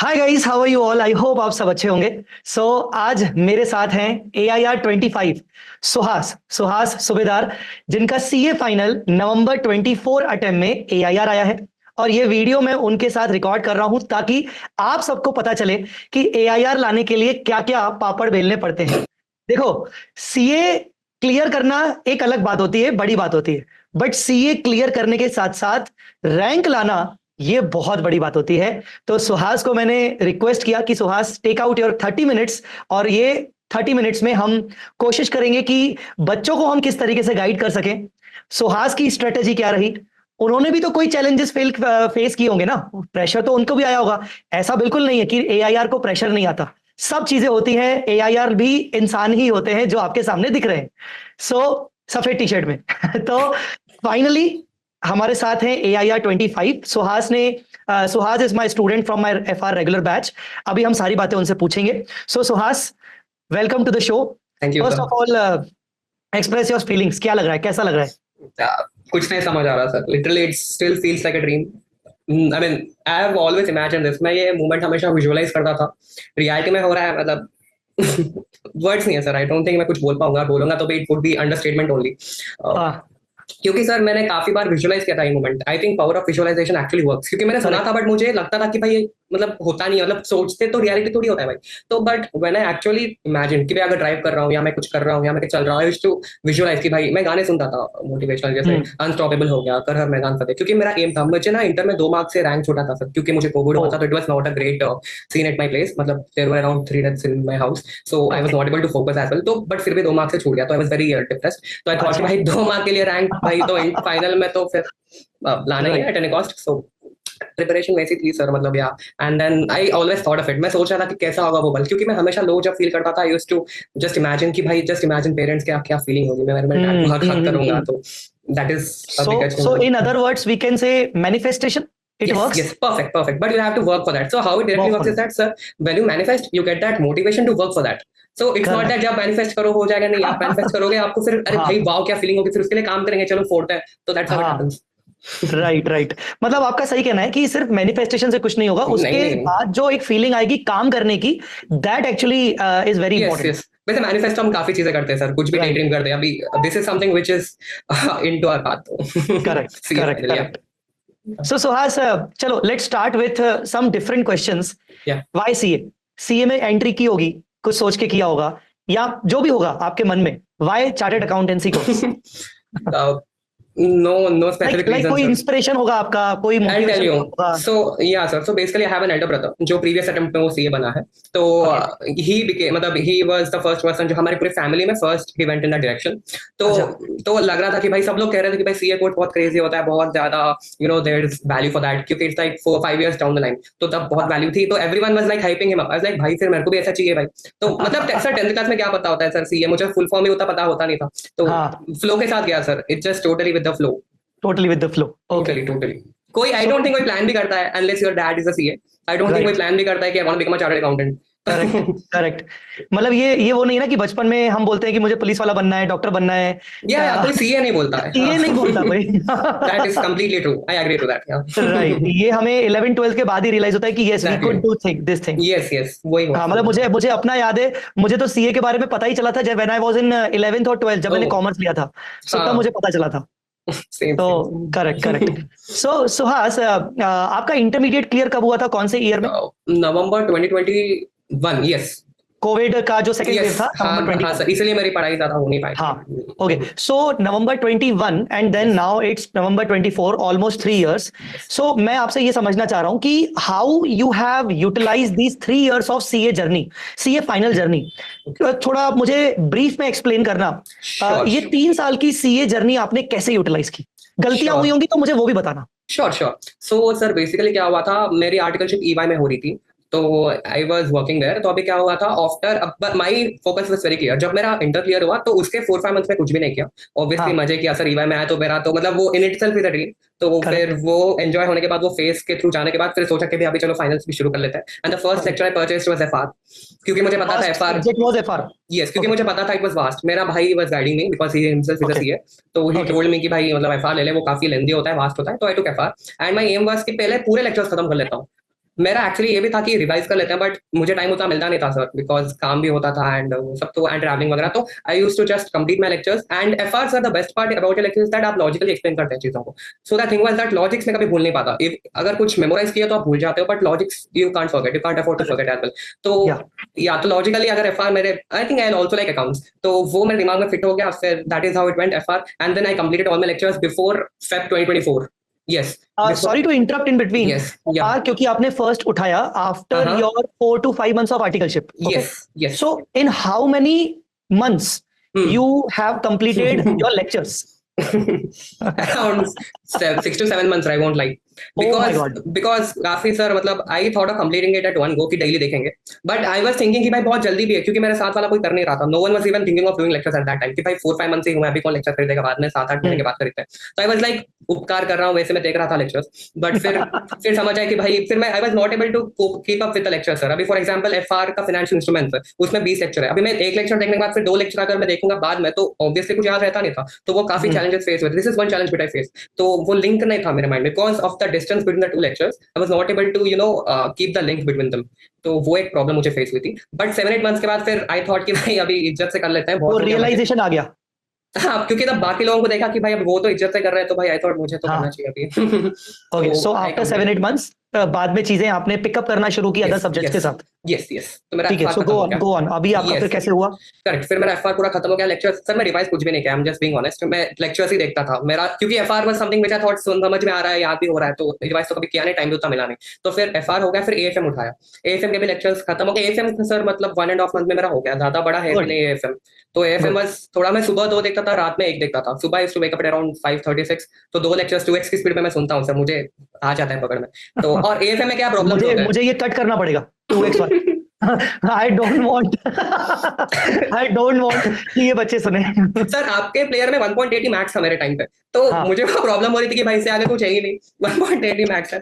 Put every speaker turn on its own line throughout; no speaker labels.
Hi guys, how are you all? I hope आप सब अच्छे होंगे। आज मेरे साथ हैं AIR 25 सुहास सुहास सूबेदार, जिनका सीए फाइनल नवंबर 24 अटेम्प्ट में AIR आया है। और ये वीडियो मैं उनके साथ रिकॉर्ड कर रहा हूं ताकि आप सबको पता चले कि AIR लाने के लिए क्या क्या पापड़ बेलने पड़ते हैं। देखो, सीए क्लियर करना एक अलग बात होती है, बड़ी बात होती है, बट सीए क्लियर करने के साथ साथ रैंक लाना ये बहुत बड़ी बात होती है। तो सुहास को मैंने रिक्वेस्ट किया कि Suhas, take out your 30 minutes, और ये 30 मिनट्स में हम कोशिश करेंगे कि बच्चों को हम किस तरीके से गाइड कर सकें। सुहास की स्ट्रेटेजी क्या रही? उन्होंने भी तो कोई चैलेंजेस फेस किए होंगे ना, प्रेशर तो उनको भी आया होगा। ऐसा बिल्कुल नहीं है कि AIR को प्रेशर नहीं आता, सब चीजें होती हैं। AIR भी इंसान ही होते हैं जो आपके सामने दिख रहे हैं। सफेद टी शर्ट में तो फाइनली हमारे साथ हैं AIR 25 सुहास ने। Suhas is my student from my FR regular batch. अभी हम सारी बातें उनसे पूछेंगे। Suhas, welcome to the show.
Thank you
first
sir.
Of all, express your feelings. क्या लग रहा है, कैसा लग रहा है?
कुछ नहीं समझ आ रहा sir, literally it still feels like a dream. I mean I have always imagine this, मैं ये मोमेंट हमेशा विजुअलाइज करता था। रियलिटी में हो रहा है, मतलब वर्ड्स नहीं है सर। आई डोंट थिंक मैं कुछ बोल पाऊंगा, बोलूंगा तो भी it would be understatement only.
हाँ,
क्योंकि सर मैंने काफी बार विजुअलाइज किया था ये moment. I think power of visualisation actually works, क्योंकि मैंने सुना
करेक्ट।
था बट मुझे लगता था कि भाई ये मतलब होता नहीं है, मतलब सोचते तो रियलिटी थोड़ी होता है भाई। तो but when I actually imagine कि मैं अगर ड्राइव कर रहा हूँ या मैं कुछ कर रहा हूँ या मैं चल रहा हूँ, टू विजुअलाइज कि भाई मैं गाने सुनता था मोटिवेशनल, जैसे अनस्टॉपेबल हो गया, कर हर मैदान फतेह, क्योंकि मेरा एम था। मुझे ना इंटर में 2 मार्क्स से रैंक छोटा था सर, क्योंकि मुझे कोविड हुआ था। तो it was not a great scene at my place, मतलब there were around 3 deaths in my house, so I was not able to focus as well. तो बट फिर भी 2 मार्क्स से छूट गया, तो आई वाज वेरी डिप्रेस्ड। तो I thought कि
अच्छा,
भाई 2 मार्क के लिए रैंक, भाई तो फाइनल में तो फिर लाना ही है
right.
At any cost. So preparation वैसी थी सर, मतलब yeah and then I always thought of it. मैं सोच रहा था कि कैसा होगा वो बल, क्योंकि मैं हमेशा लो जब फील करता था, I used to just imagine कि भाई जस्ट इमेजिन पेरेंट्स क्या क्या फीलिंग होगी मैं मेरे डैड को हक हक करूंगा। तो that is a big
So in other words, we can say manifestation. It
yes,
works.
yes, perfect, perfect, but you have to work for that. So how it directly
Work
works
for
is
it.
that sir, when you manifest you get that motivation to work for that. So it's not that
Correct.
जब manifest करो हो जाएगा, नहीं, आप manifest करोगे आपको फिर अरे भाई
हाँ,
वाओ क्या फीलिंग होगी, फिर उसके लिए काम करेंगे, चलो फोड़ते हैं। तो दैट्स हाउ इट
हाँ,
हैपेंस।
Right, right. मतलब आपका सही कहना है कि सिर्फ मैनिफेस्टेशन से कुछ नहीं होगा,
नहीं
उसके
नहीं नहीं,
बाद जो एक फीलिंग आएगी काम करने की, that actually is very
yes
important.
Yes. वैसे मैनिफेस्ट हम काफी चीजें करते हैं सर, कुछ भी डे
राइट।
ड्रीम करते हैं अभी। This is something which is into our path.
Correct,
see it
correct,
finally, yeah
correct. Suhas, चलो let's start with some different questions.
Yeah.
Why CA? CA में एंट्री की होगी, कुछ सोच के किया होगा, या जो भी होगा आपके मन में, why chartered accountancy course?
No no
like
specific
like
reason
कोई
सर।
इंस्पिरेशन होगा आपका, कोई
I'll tell
मोटिवेशन
you.
होगा?
So yeah sir. So basically I have an elder brother जो previous attempt में वो सीए बना है। तो
ओके।
he became, मतलब he was the first person जो हमारी पूरी फैमिली में first he went in that direction। तो
अच्छा।
तो लग रहा था कि भाई सब लोग कह रहे थे कि भाई सीए कोर्स बहुत क्रेजी होता है, बहुत ज्यादा there is value for that, क्योंकि it's like 4 5 years down the line। तो तब बहुत
हाँ।
वैल्यू थी, तो everyone was like hyping him up। I was like भाई फिर मेरे को भी ऐसा चाहिए भाई। तो मतलब सर 10th क्लास में क्या पता होता है सर सीए, मुझे फुल फॉर्म ही उतना पता होता नहीं था। तो
हाँ,
फ्लो के साथ गया sir, it's just totally with the flow.
Totally with the flow. Okay.
Totally totally. कोई आई
सो
डोंट थिंक कोई प्लान भी करता है unless your dad is a CA. I don't think कोई
राइट।
प्लान भी करता है कि I want to become a chartered
correct,
accountant.
Correct. मतलब ये वो नहीं है ना कि बचपन में हम बोलते हैं कि मुझे पुलिस वाला बनना है, डॉक्टर बनना है।
या कोई सीए नहीं बोलता है, हाँ।
ये नहीं बोलता कोई।
That is completely true, I agree to that, yeah.
Right, ये हमें 11th 12th के बाद ही रियलाइज होता है कि yes we
exactly,
could do this thing.
Yes yes, वही हुआ
हाँ,
सर।
मतलब मुझे मुझे अपना याद है, मुझे तो सीए के बारे में पता ही चला था जब when I was in 11th और 12th, जब मैंने
ओह,
कॉमर्स लिया था। तब मुझे
हाँ,
पता चला था।
सेम
तो
सेम।
Correct, correct. सुहास, आपका इंटरमीडिएट क्लियर कब हुआ था, कौन से ईयर में?
नवंबर 2021, यस।
कोविड का जो सेकंड वेव
यस,
था,
हाँ
नवंबर
हाँ
21।
सर, इसलिए मेरी पढ़ाई ज्यादा हो नहीं पाई
हाँ। ओके।
थी।
So November 21 and then
yes
now it's November 24, almost 3 years.
Yes.
So मैं आपसे ये समझना चाह रहा हूं कि how you have utilize these 3 years of CA journey, CA final journey. थोड़ा मुझे ब्रीफ में एक्सप्लेन करना।
श्योर
ये 3 साल की सीए जर्नी आपने कैसे यूटिलाइज की? गलतियां हुई
श्योर
होंगी तो मुझे वो भी बताना।
Sure sure. So sir basically क्या हुआ था, मेरी आर्टिकलशिप ईवाई में हो रही थी। तो आई वाज वर्किंग देयर। तो अभी क्या हुआ था, आफ्टर अब my focus was very clear. जब मेरा इंटर क्लियर हुआ तो उसके 4 5 मंथ्स में कुछ भी नहीं किया। ऑब्वियसली
हाँ,
मजे किया सर, ईवाई में आया तो मेरा तो मतलब वो in itself is a dream. तो फिर
करेक्ट,
वो एंजॉय होने के बाद, वो फेस के थ्रू जाने के बाद, फिर सोचा कि भी अभी चलो फाइनल्स भी शुरू कर लेते हैं। And the first
correct.
Lecture I purchased was FR, क्योंकि मुझे पता था
first
FR.
Subject was FR.
Yes, क्योंकि
ओके,
मुझे पता था इट वाज वास्ट। मेरा भाई was guiding me because he himself is a
okay,
CA. तो ही
ओके।
टोल्ड मी कि भाई मतलब एफआर ले ले, वो काफी लेंदी होता है, वास्ट होता है। तो I took FR and my aim was कि पहले पूरे लेक्चर्स खत्म कर लेता हूँ। मेरा एक्चुअली ये भी था कि रिवाइज कर लेते हैं, बट मुझे टाइम उतना मिलता नहीं था सर, बिकॉज काम भी होता था एंड सब तो एंड ट्रैवलिंग वगैरह। तो I use to just complete my lectures and FR sir the best part about your lectures that आप लॉजिकली एक्सप्लेन करते हैं चीजों को। So the thing was that logics में कभी भूल नहीं पाता। इफ अगर कुछ मेमोराइज किया तो आप भूल जाते हो, but logics you can't forget, you can't afford to forget as well. तो
Yeah.
या तो लॉजिकली अगर एफआर मेरे, I think I also like accounts, तो वो मेरे दिमाग में फिट हो गया। फिर that is how it went FR and then I completed all my lectures before Feb 2024। Yes,
sorry to interrupt in between,
yes, yeah,
क्योंकि आपने फर्स्ट उठाया आफ्टर
हाँ,
your 4 to 5 months of articleship. Okay.
Yes, yes.
So in how many months you have completed your lectures?
Around 6 to 7 months, I won't lie.
Oh my God.
Because काफी sir, मतलब I thought of completing it at one go कि daily देखेंगे, but I was thinking कि भाई बहुत जल्दी भी है, क्योंकि मेरे साथ वाला कोई कर नहीं रहा था। No one was even thinking of doing lectures at that time कि भाई 4-5 months ही हुए, अभी कौन लेक्चर खरीदेगा, बाद में 7-8 महीने के बाद खरीदते हैं। तो I was like उपकार कर रहा हूँ, वैसे मैं देख रहा था लेक्चर्स, बट फिर समझ आया कि भाई, फिर मैं I was not able to keep up with the lecture sir. अभी फॉर एग्जांपल FR का फाइनेंशियल इंस्ट्रूमेंट्स है, उसमें 20 लेक्चर है। अभी मैं एक लेक्चर देखने के बाद फिर 2 लेक्चर अगर मैं देखूंगा बाद में, तो ऑब्वियसली कुछ याद रहता नहीं था। तो वो काफी चैलेंजेस फेस हुए। This is one challenge which I face. तो वो लिंक नहीं था मेरे माइंड में, because of the distance between the 2 lectures I was not able to keep the link between them। तो वो एक प्रॉब्लम मुझे फेस हुई थी। बट 7-8 मंथ्स के बाद फिर आई थॉट कि भाई अभी इज्जत से कर लेते हैं,
वो
बहुत
रियलाइजेशन आ गया।
हाँ, क्योंकि तब बाकी लोगों को देखा कि भाई अब वो तो इज्जत से कर रहे हैं, तो भाई आई थॉट मुझे तो
हाँ।
करना चाहिए अभी।
ओके, सो आफ्टर 7-8 months बाद में चीजें आपने पिकअप करना शुरू की अदर सब्जेक्ट्स के साथ।
Yes, yes. तो मेरा
ठीक है,
FR
सो
खत्म हो गया।
Go on. अभी आपका
Yes.
फिर कैसे हुआ?
करेक्ट, फिर मेरा एफआर पूरा खत्म हो गया। लेक्चर सर मैं रिवाइज कुछ भी नहीं किया, I am just being honest. मैं लेक्चर्स ही देखता था मेरा, क्योंकि FR was something which I thought समझ में आ रहा है, याद भी हो रहा है, तो रिवाइज तो कभी किया नहीं, टाइम भी उतना मिला नहीं। तो फिर एफआर हो गया, फिर एएफएम उठाया। एएफएम के भी लेक्चर्स खत्म हो गए। एएफएम सर मतलब 1.5 मंथ में मेरा हो गया, ज्यादा बड़ा है
Good.
नहीं एएफएम। तो एएफएम बस थोड़ा, मैं सुबह 2 देखता था, रात में 1 देखता था। सुबह is to wake up around 5:36, तो 2 लेक्चर्स 2x की स्पीड में मैं सुनता हूं सर, मुझे आ जाता है पकड़ में। तो और एएफएम में क्या प्रॉब्लम होता है,
मुझे ये कट करना पड़ेगा 2x वाला। I don't want कि ये बच्चे सुने।
सर आपके प्लेयर में 1.80 मैक्स था मेरे टाइम पे, तो
हाँ।
मुझे वो प्रॉब्लम हो रही थी कि भाई इससे आगे कुछ है ही नहीं, 1.80 मैक्स है।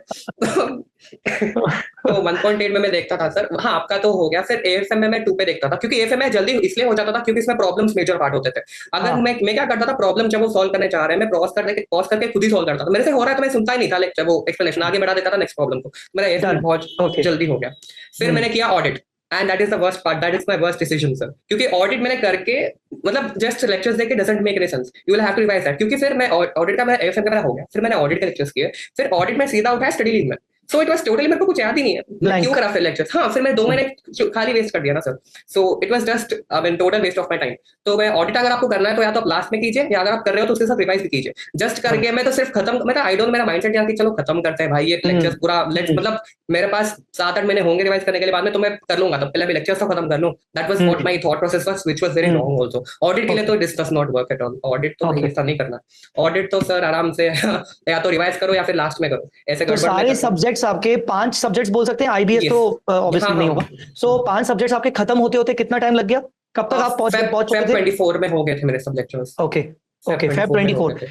तो 1.8 में मैं देखता था सर। हाँ, आपका तो हो गया। फिर एएफएम में मैं 2 पे देखता था, क्योंकि एएफएम में जल्दी इसलिए हो जाता था क्योंकि इसमें प्रॉब्लम्स मेजर पार्ट होते थे। अगर
हाँ।
मैं क्या करता था, प्रॉब्लम जब वो सॉल्व करने जा रहे हैं, मैं पॉज करके खुद ही सॉल्व करता था। मेरे से हो रहा है तो मैं सुनता ही नहीं था लेक्चर, वो एक्सप्लेनेशन आगे बढ़ा देता था नेक्स्ट प्रॉब्लम को। मेरा एएफएम
Done.
बहुत
Okay.
जल्दी हो गया। फिर मैंने किया audit, and that is the worst part, that is my worst decision sir. क्योंकि ऑडिट मैंने करके, मतलब जस्ट लेक्चर्स देके doesn't make any sense, you will have to revise that. क्योंकि फिर मैं ऑडिट का, मेरा एएफएम का मेरा हो गया, फिर मैंने ऑडिट के लेक्चर्स किए, फिर ऑडिट में सीधा उठाया स्टडी लीव में। सो इट वाज टोटली, मेरे को कुछ याद ही नहीं है मैं क्यों करा फिर लेक्चर्स। हाँ, फिर मैं 2 महीने खाली वेस्ट कर दिया ना sir. So it was just I mean total waste of my time. तो मैं ऑडिट अगर आपको करना है तो या तो आप लास्ट में कीजिए, या अगर आप कर रहे हो तो उसके साथ रिवाइज भी कीजिए। जस्ट करके मैं तो सिर्फ खत्म, मैं आई डोंट, मेरा माइंडसेट था कि चलो खत्म करते हैं भाई ये लेक्चर्स पूरा, मतलब मेरे पास 7-8 महीने होंगे रिवाइज करने के लिए बाद में, तो मैं कर लूंगा, तो पहले भी लेक्चर्स तो खत्म कर लूं। That was what my thought process was, which was very wrong also. Audit के लिए तो this does not work at all. Audit तो भाई ऐसा नहीं करना। ऑडिट तो सर आराम से या तो रिवाइज करो या फिर लास्ट में करो, ऐसे
तो सारे सब्जेक्ट्स आपके 5 सब्जेक्ट्स बोल सकते हैं, आईबीएस तो ऑब्वियसली नहीं होगा। सो 5 सब्जेक्ट्स आपके खत्म होते होते कितना टाइम लग गया? कब तक आप पहुंच चुके थे?
24 में हो गए थे मेरे सब lectures.
Okay, Feb 24।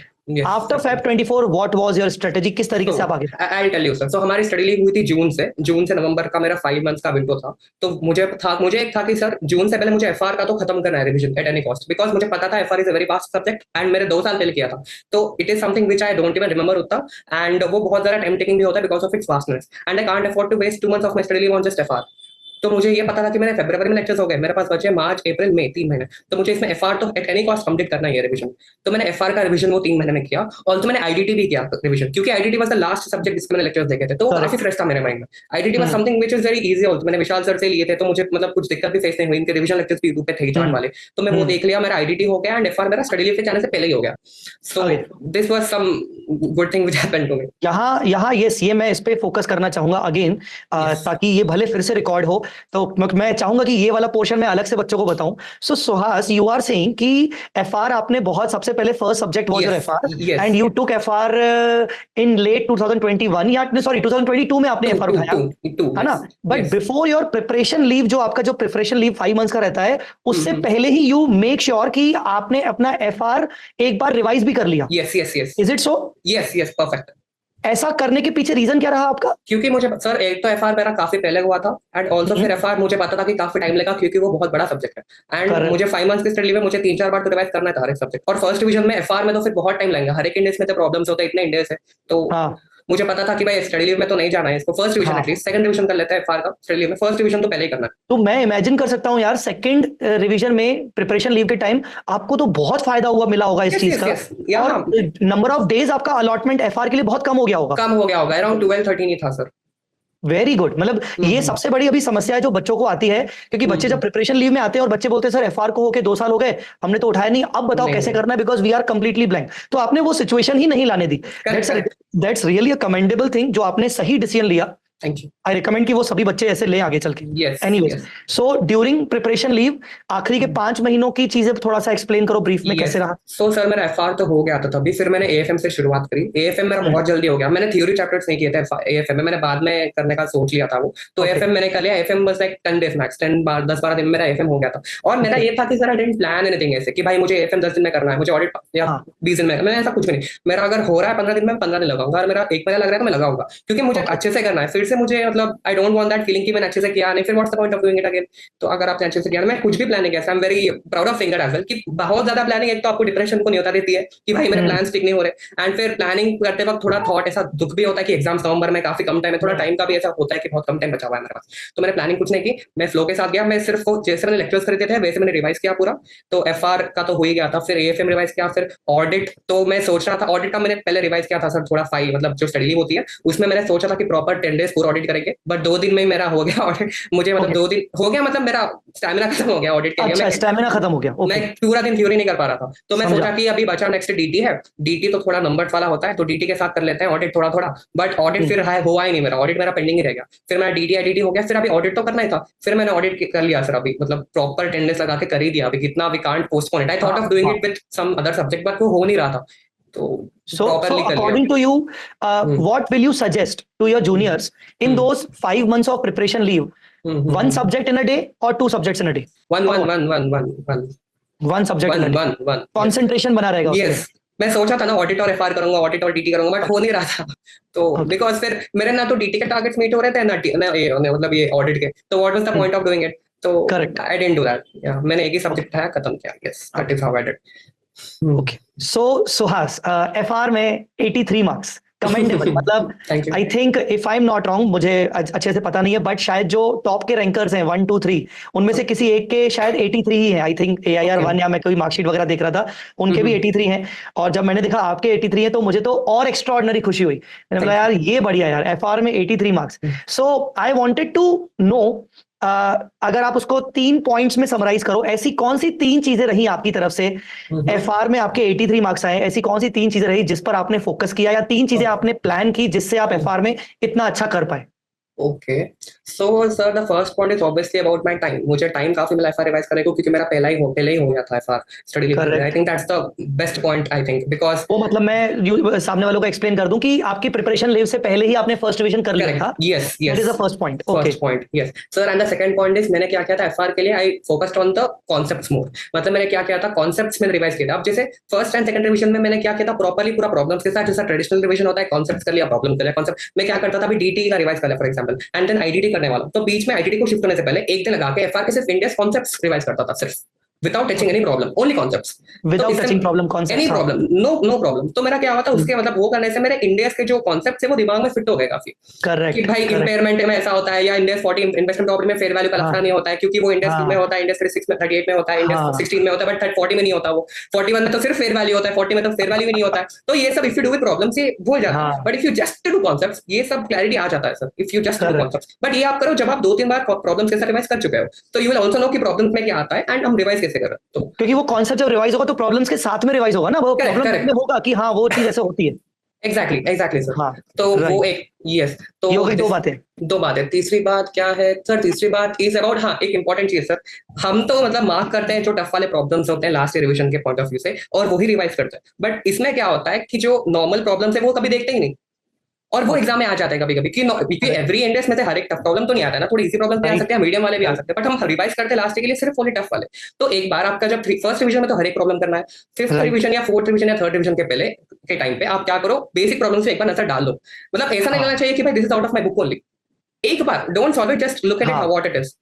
After Feb 24 what was your strategy? किस तरीके से आप आगे?
I tell you sir. So हमारी स्टडी लीव हुई थी जून से नवंबर का मेरा 5 मंथ्स का विंडो था। तो मुझे एक था कि सर जून से पहले मुझे एफआर का तो खत्म करना है revision at any cost, because मुझे पता था FR is a very vast subject and मेरे 2 साल पहले किया था। तो it is something which I don't even remember उतना, एंड वो बहुत ज्यादा टाइम टेकिंग भी होता है because of its vastness, and I can't afford to waste 2 months of my study leave on just FR. तो मुझे ये पता था कि मेरे फरवरी में लेक्चर्स हो गए, मेरे पास बचे मार्च, अप्रैल, मई, 3 महीने। तो मुझे इसमें एफआर तो एट एनी कॉस्ट कंप्लीट करना है रिवीजन। तो मैंने एफआर का रिवीजन वो 3 महीने में किया, और तो मैंने आईडीटी भी किया रिवीजन, क्योंकि IDT was the last subject जिसके मैंने लेक्चर्स देखे थे, तो वो काफी फ्रेश था मेरे माइंड में। IDT was something which is very easy also. मैंने विशाल सर से लिए थे, तो मुझे मतलब कुछ दिक्कत भी फेस नहीं हुई। इनके रिवीजन लेक्चर्स भी यूट्यूब पे थे चार्ट वाले, तो मैं वो देख लिया। मेरा आईडीटी हो गया एंड एफआर मेरा स्टडी लीव पे जाने से पहले ही हो गया। So this was some good thing which happened to me.
यहाँ ये मैं इस पे फोकस करना चाहूंगा अगेन, ताकि ये भले फिर से रिकॉर्ड हो। तो मैं चाहूंगा कि ये वाला पोर्शन मैं अलग से बच्चों को बताऊं। So Suhas, you are saying कि एफआर आपने बहुत सबसे पहले first subject was your FR, and you took FR in late 2021 या सॉरी 2022 में आपने एफआर उठाया, है ना? But before your preparation leave, जो आपका जो प्रिपरेशन लीव 5 मंथ्स का रहता है, उससे पहले ही यू मेक श्योर कि आपने अपना एफआर एक बार रिवाइज भी कर लिया।
Yes,
is it so?
Yes, perfect.
ऐसा करने के पीछे रीजन क्या रहा आपका?
क्योंकि मुझे सर एक तो एफआर मेरा काफी पहले हुआ था, एंड ऑल्सो फिर एफआर मुझे पता था कि काफी टाइम लगा, क्योंकि वो बहुत बड़ा सब्जेक्ट है, एंड मुझे 5 मंथ्स की स्टडी में मुझे 3-4 बार तो रिवाइज करना था हर एक सब्जेक्ट। और फर्स्ट डिवीजन में एफआर में तो फिर बहुत टाइम लगेगा, हर एक इंडेक्स में तो प्रॉब्लम्स होते हैं, इतने इंडेक्स है। तो मुझे पता था कि भाई स्टडी लीव में तो नहीं जाना है इसको, फर्स्ट डिवीजन
हाँ।
एटलीस्ट, सेकंड डिवीजन कर लेते हैं एफआर का स्टडी लीव में, फर्स्ट डिवीजन तो पहले ही करना है।
तो मैं इमेजिन कर सकता हूँ यार, सेकंड रिवीजन में प्रिपरेशन लीव के टाइम आपको तो बहुत फायदा हुआ मिला होगा इस चीज का, और नंबर ऑफ डेज आपका अलॉटमेंट एफआर के लिए बहुत कम हो गया होगा।
कम हो गया होगा, अराउंड 12-13 ही था सर।
Very good. मतलब ये सबसे बड़ी अभी समस्या है जो बच्चों को आती है, क्योंकि बच्चे जब प्रिपरेशन लीव में आते हैं और बच्चे बोलते हैं सर एफआर को होके 2 साल हो गए, हमने तो उठाया नहीं, अब बताओ कैसे करना है, because we are completely blank. तो आपने वो सिचुएशन ही नहीं लाने दी। That's really a commendable thing, जो आपने सही डिसीजन लिया।
Thank you.
आई रिकमेंड कि वो सभी बच्चे ऐसे लें आगे चल के।
Yes,
anyways,
yes.
So during preparation leave आखिरी के 5 महीनों की चीजें थोड़ा सा एक्सप्लेन करो ब्रीफ में, कैसे रहा?
सो सर मेरा एफआर तो हो गया था तभी, फिर मैंने एएफएम से शुरुआत करी। एएफएम मेरा बहुत जल्दी हो गया, मैंने थ्योरी चैप्टर्स नहीं किए थे एएफएम में, मैंने बाद में करने का सोच लिया था वो, तो एएफएम मैंने कर लिया। एएफएम बस लाइक 10 डेज मैक्स, 10-12 दिन में मेरा एएफएम हो गया था। और मेरा ये था कि sir I didn't plan anything ऐसे कि भाई मुझे एएफएम 10 दिन में करना है, मुझे ऑडिट या 20 दिन में, मैंने ऐसा कुछ भी नहीं। मेरा अगर हो रहा है 15 दिन में, 15 दिन लगाऊंगा, और मेरा 1 महीना लग रहा है तो मैं लगाऊंगा, क्योंकि मुझे अच्छे से करना है। फिर से मुझे मतलब आई डोंट वांट दैट फीलिंग कि मैंने अच्छे से किया नहीं, फिर what's the point of doing it again. तो अगर आपने अच्छे से किया, मैं कुछ भी प्लानिंग ऐसा, I am very proud of singer as well, कि बहुत ज्यादा प्लानिंग एक तो आपको डिप्रेशन को न्योता देती है कि भाई मेरे प्लान स्टिक नहीं हो रहे, एंड फिर प्लानिंग करते वक्त थोड़ा थॉट ऐसा दुख भी होता है कि एग्जाम्स नवंबर में काफी कम टाइम है, थोड़ा टाइम का भी ऐसा होता है कि बहुत कम टाइम बचा हुआ है मेरे पास। तो मैंने प्लानिंग कुछ नहीं की, मैं फ्लो के साथ गया। मैं सिर्फ जैसे मैंने लेक्चर्स खरीदे थे वैसे मैंने रिवाइज किया पूरा, तो एफआर का तो हो ही गया था, फिर एएफएम रिवाइज किया, फिर ऑडिट तो मैं सोच रहा था, ऑडिट का मैंने पहले रिवाइज किया था सर थोड़ा फाइल, मतलब जो स्टडी लीव होती है उसमें मैंने सोचा था कि प्रॉपर 10 डेज पूरा ऑडिट करेंगे, बट 2 दिन में मेरा हो गया ऑडिट। मुझे मतलब 2 दिन हो गया, मतलब मेरा स्टैमिना खत्म हो गया ऑडिट के लिए।
अच्छा, स्टैमिना खत्म हो गया।
मैं पूरा दिन थ्योरी नहीं कर पा रहा था, तो मैं सोचा कि अभी बचा नेक्स्ट डीटी है, डीटी तो थोड़ा नंबर्स वाला होता है, तो डीटी के साथ कर लेते हैं ऑडिट थोड़ा थोड़ा, बट ऑडिट फिर हुआ ही नहीं मेरा, ऑडिट मेरा पेंडिंग ही रह गया। फिर मेरा डीटी आईडीटी हो गया, फिर अभी ऑडिट तो करना ही था, फिर मैंने ऑडिट कर लिया सर अभी, मतलब प्रॉपर 10 डेज लगा के कर ही दिया अभी, कितना we can't postpone it. I thought of doing it with some other subject, but वो हो नहीं रहा था, तो
So according to you, what will you suggest to your juniors in those 5 months of preparation leave? 1 subject in a day or 2 subjects in a day? One subject in a day. Concentration बना रहेगा उसमें।
Yes. मैं सोचा था ना audit और FR करूंगा, audit और डीटी करूंगा, बट हो नहीं रहा था। तो बिकॉज फिर मेरे ना तो डीटी के टारगेट्स मीट हो रहे थे ना मतलब ये ऑडिट के, तो what was the point of doing it? तो आई डिडंट डू दैट। मैंने एक ही सब्जेक्ट उठाया, खत्म किया। Yes, that is how I did.
Okay, so Suhas, FR में 83 मार्क्स, कमेंडेबल। मतलब I think if I am not wrong, मुझे अच्छे से पता नहीं है, बट शायद जो टॉप के रैंकर्स हैं 1 2 3 उनमें से किसी एक के शायद 83 ही है। आई थिंक AIR 1 या मैं कोई मार्कशीट वगैरह देख रहा था, उनके भी 83 हैं, और जब मैंने देखा आपके 83 हैं तो मुझे तो और एक्स्ट्राऑर्डिनरी खुशी हुई। मैंने बोला यार ये बढ़िया यार, एफआर में 83 marks. So I wanted to know, अगर आप उसको 3 पॉइंट्स में समराइज करो, ऐसी कौन सी 3 चीजें रही आपकी तरफ से एफआर में आपके 83 मार्क्स आए, ऐसी कौन सी 3 चीजें रही जिस पर आपने फोकस किया, या 3 चीजें आपने प्लान की जिससे आप एफआर में इतना अच्छा कर पाए?
Okay, so sir the first point is obviously about my time. मुझे टाइम काफी मिला एफआर रिवाइज करने को, क्योंकि मेरा पहले ही हो गया था FR study leave. I think that's the best point, I think, because
वो मतलब मैं सामने वालों को एक्सप्लेन कर दूं कि आपकी प्रिपरेशन लीव से पहले ही आपने फर्स्ट डिवीजन कर लिया था।
Yes,
that is the first point.
First point, yes sir. And the second point is, मैंने क्या किया था एफआर के लिए, I focused on the concepts more. मतलब मैंने क्या किया था, कॉन्सेप्ट्स में रिवाइज किया था। अब जैसे फर्स्ट एंड सेकंड रिवीजन में मैंने क्या किया था, प्रॉपर्ली पूरा प्रॉब्लम्स के साथ, जैसा ट्रेडिशनल रिवीजन होता है, कॉन्सेप्ट्स कर लिया, प्रॉब्लम कर लिया, कॉन्सेप्ट में क्या करता था, अभी डीटी का रिवाइज कर लिया for example, and then IDT करने वाला, तो बीच में आईडीटी को शिफ्ट करने से पहले एक दिन लगा के एफआर के सिर्फ इंडियस कॉन्सेप्ट्स रिवाइज करता था, सिर्फ without touching any problem, only concepts,
without touching problem concepts,
any problem, no problem। तो मेरा क्या हुआ था, उसके मतलब वो करने से मेरे इंडियस के जो कॉन्सेप्ट्स है वो दिमाग में फिट हो गए काफी।
करेक्ट,
कि भाई इंपेयरमेंट में ऐसा होता है, या इंडियस 40 इन्वेस्टमेंट प्रॉपर्टी में फेयर वैल्यू का लफड़ा नहीं होता है, क्योंकि वो इंडियस में होता है, इंडियस 36 में, 38 में होता है, इंडियस 16 में होता है, बट 40 में नहीं होता। वो 41 में तो सिर्फ फेयर वैल्यू होता है, 40 में तो फेयर वैल्यू भी नहीं होता है। तो ये सब if you do with problems ये भूल जाता है, but if you just do concepts ये सब क्लैरिटी आ जाता है sir, if you just do concepts. But ये आप करो जब आप 2-3 बार प्रॉब्लम्स के साथ रिवाइज कर चुके हो, तो यू विल आल्सो नो कि प्रॉब्लम्स में क्या आता है एंड हम रिवाइज कैसे कर रहे हैं। तो
क्योंकि वो कॉन्सेप्ट जब रिवाइज होगा तो प्रॉब्लम्स के साथ में रिवाइज होगा ना, वो प्रॉब्लम में होगा कि हाँ वो चीज ऐसे होती है।
Exactly sir.
हाँ,
तो वो एक, यस, तो
ये हो गई 2 बातें।
तीसरी बात क्या है सर? तीसरी बात इज अबाउट, हाँ, एक इंपॉर्टेंट चीज सर, हम तो मतलब मार्क करते हैं जो टफ वाले प्रॉब्लम्स होते हैं लास्ट रिवीजन के पॉइंट ऑफ व्यू से, और वही रिवाइज करते हैं, बट इसमें क्या होता है कि जो नॉर्मल प्रॉब्लम्स है वो कभी देखते ही नहीं, और वो एग्जाम में आ जाते हैं कभी कभी, कि एवरी इंडेक्स में से हर एक टफ प्रॉब्लम तो नहीं आता है ना, थोड़ी इजी प्रॉब्लम भी आ सकते हैं, मीडियम वाले भी आ सकते हैं, बट हम रिवाइज करते हैं लास्ट के लिए सिर्फ ओनली टफ वाले। तो एक बार आपका जब फर्स्ट रिवीजन में तो हर एक प्रॉब्लम करना है, फिफ्थ रिवीजन या फोर्थ रिवीजन या थर्ड रिवीजन के पहले के टाइम पे आप क्या करो, बेसिक प्रॉब्लम से एक बार नजर डाल लो। मतलब ऐसा नहीं लगना चाहिए कि भाई this is out of my book only, एक बार don't solve it, just look at it what it is.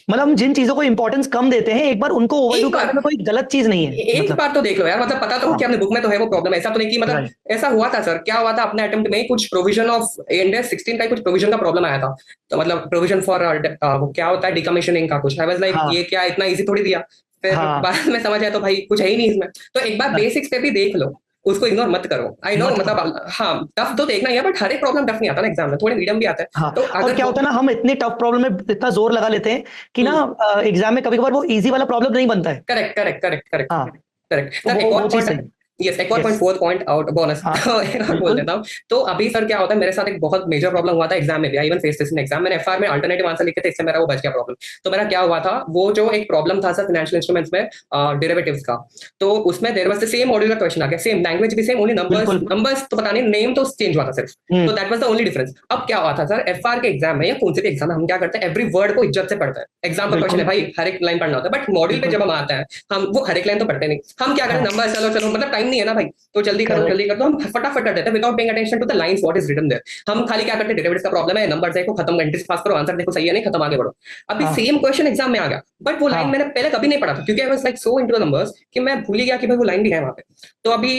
मतलब हम जिन चीजों को इंपॉर्टेंस कम देते हैं, एक बार उनको ओवरडू
एक बार-
करने में कोई गलत चीज नहीं है,
एक
मतलब
बार तो देख लो यार, मतलब पता तो हो
हाँ।
कि अपने बुक में तो है वो प्रॉब्लम, ऐसा तो नहीं कि मतलब
राइट।
ऐसा हुआ था सर, क्या हुआ था अपने अटेम्प्ट में कुछ प्रोविजन ऑफ इंडेक्स 16 का कुछ प्रोविजन का प्रॉब्लम आया था। तो मतलब प्रोविजन फॉर वो क्या होता है डिकमीशनिंग का कुछ, आई वाज लाइक
हाँ
ये क्या इतना इजी थोड़ी दिया। फिर
हाँ
बाद में समझ आया तो भाई कुछ है ही नहीं इसमें। तो एक बार
हाँ,
बेसिक्स पे भी देख लो, उसको इग्नोर मत करो। आई नो
मत करो।
मतलब हाँ टफ तो देखना ही है, बट हर एक प्रॉब्लम टफ नहीं आता ना एग्जाम में, थोड़े मीडियम भी आता है।
हाँ,
तो
और
अगर
क्या होता है ना, हम इतने टफ प्रॉब्लम में इतना जोर लगा लेते हैं कि ना एग्जाम में कभी कभार वो इजी वाला प्रॉब्लम नहीं बनता है।
करेक्ट करेक्ट करेक्ट करेक्ट
हाँ,
करेक्ट
तो
सर, एक
वो
और
चीज
पॉइंट,
सही।
यस एक और point,
yes.
Fourth point out bonus
हाँ,
तो एक और बोल
बिल्कुल।
देता हूँ। तो अभी सर क्या होता है, मेरे साथ एक बहुत मेजर प्रॉब्लम हुआ था एग्जाम में भी, I even face this in exam. मैंने एफआर में अल्टरनेटिव आंसर लिखे थे, इससे मेरा वो बच गया प्रॉब्लम। तो मेरा क्या हुआ था, वो जो एक प्रॉब्लम था सर फाइनेंशियल इंस्ट्रूमेंट्स में डेरिवेटिव्स का, तो उसमें there was the same module का क्वेश्चन आ गया, सेम लैंग्वेज भी सेम, ओनली नंबर्स
बिल्कुल।
नंबर्स तो पता नहीं, नेम तो चेंज हुआ था सिर्फ। तो
hmm.
That was the only difference. अब क्या हुआ था सर, एफआर के एग्जाम में या कौन से भी एग्जाम में हम क्या करते हैं, एवरी वर्ड को इज्जत से पढ़ते हैं। एग्जाम का क्वेश्चन है
बिल्कुल
भाई, हर एक लाइन पढ़ना होता है, बट मॉड्यूल पे
बिल्कुल।
जब हम आते हैं, हम वो हर एक लाइन तो पढ़ते नहीं। हम क्या करें,
हाँ,
नंबर चलो चलो, मतलब टाइम नहीं है ना भाई, तो जल्दी करो
करेक्ट।
जल्दी कर दो, हम फटाफट कर देते हैं without paying attention to the lines what is written there. हम खाली क्या करते हैं, डेरिवेटिव्स का प्रॉब्लम है, नंबर देखो खत्म, एंट्रीज पास करो, आंसर देखो सही है नहीं, खत्म, आगे बढ़ो। अभी
हाँ
सेम क्वेश्चन एग्जाम में आ गया, बट वो लाइन
हाँ
मैंने पहले कभी नहीं पढ़ा था, क्योंकि I was like so into the numbers कि मैं भूल ही गया कि भाई वो लाइन भी है वहां पे। तो अभी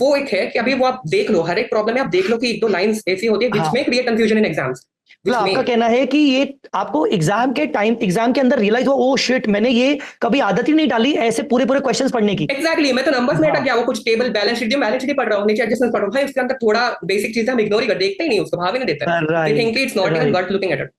वो एक है कि अभी वो आप देख लो, हर एक प्रॉब्लम में आप देख लो कि एक दो लाइंस ऐसी होती है विच
हाँ,
may create confusion in exams,
मतलब
विच मे
आपका कहना है कि ये आपको एग्जाम के टाइम, एग्जाम के अंदर रियलाइज हो, ओ शिट, मैंने ये कभी आदत ही नहीं डाली ऐसे पूरे पूरे क्वेश्चंस पढ़ने की।
एग्जैक्टली मैं तो नंबर्स में अटक
हाँ।
गया, वो कुछ टेबल बैलेंस शीट पढ़ रहा हूँ, नीचे एडजस्टमेंट पढ़ रहा हूँ भाई, उसके अंदर थोड़ा बेसिक चीजें हम इग्नोर ही कर, देखते ही नहीं उसको, भाव ही नहीं देते। We think
right
it's not even
right.
Worth looking at it.